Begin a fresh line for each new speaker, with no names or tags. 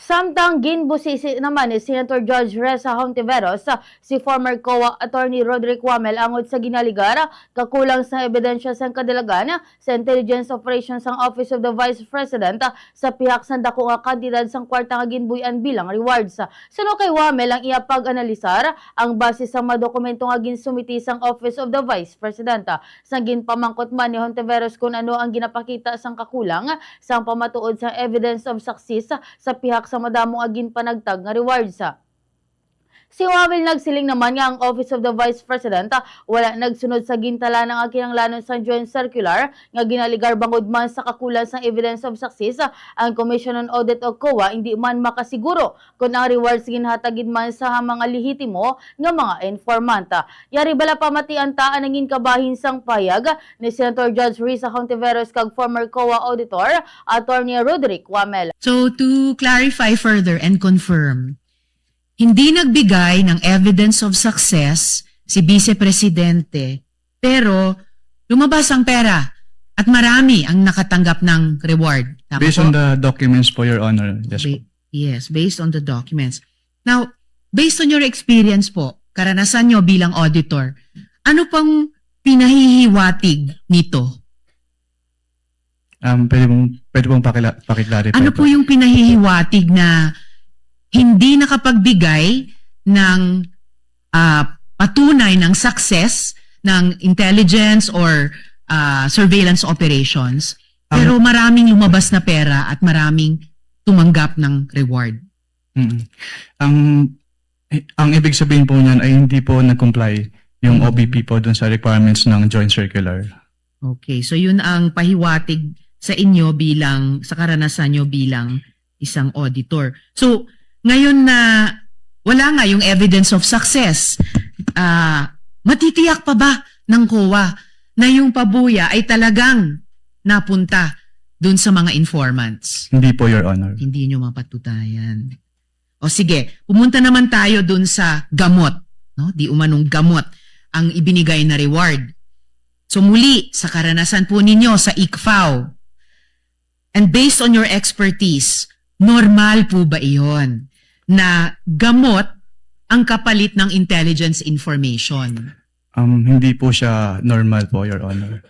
Samtang ginbusisi naman ni Senator Judge Reza Hontiveros si former COA Attorney Roderick Wamel angod sa ginaligara kakulang sa ebidensya sa kadalagan sa intelligence operations sang Office of the Vice President sa pihak sa dako nga kantidad sang kwarta nga ginbuyan bilang rewards. Suno kay Wamel ang iya pag-analisar ang base sa mga dokumento nga ginsumiti sang Office of the Vice President. Sang ginpamangkot man ni Hontiveros kung ano ang ginapakita sang kakulang sang pamatuod sa evidence of success sa pihak sa madamong agin panagtag nga rewards. Si Wamel nagsiling naman nga ang Office of the Vice President wala nagsunod sa gintala ng kinahanglanon sa Joint Circular nga ginaligar bangod man sa kakulang sa evidence of success. Ang Commission on Audit o COA hindi man makasiguro kung ang rewards ginhatagid man sa mga lehitimo nga mga informant. Yari bala pamatian ta anangin kabahin sang payag ni Senator Judge Reza Hontiveros kag former COA Auditor Attorney Roderick Wamel.
So to clarify further and confirm, hindi nagbigay ng evidence of success si Vice Presidente, pero lumabas ang pera at marami ang nakatanggap ng reward. Tama
Based
po?
on the documents po, Your Honor. Yes po.
Yes, based on the documents. Now, based on your experience po, karanasan nyo bilang auditor, ano pang pinahihiwatig nito?
Pwede pong pakiclarify
Ano po yung pinahihiwatig na hindi nakapagbigay ng patunay ng success ng intelligence or surveillance operations, pero maraming lumabas na pera at maraming tumanggap ng reward?
Ang ibig sabihin po niyan ay hindi po nag-comply yung OBP po dun sa requirements ng Joint Circular.
Okay, so yun ang pahiwatig sa inyo bilang, sa karanasan nyo bilang isang auditor. So, ngayon na wala nga yung evidence of success, matitiyak pa ba ng COA na yung pabuya ay talagang napunta dun sa mga informants?
Hindi po, Your Honor.
Hindi nyo mapatutayan. O sige, pumunta naman tayo dun sa gamot. No? Di umanong gamot ang ibinigay na reward. So muli, sa karanasan po ninyo sa ICFAO, and based on your expertise, normal po ba iyon na gamot ang kapalit ng intelligence information?
Hindi po siya normal po, Your Honor.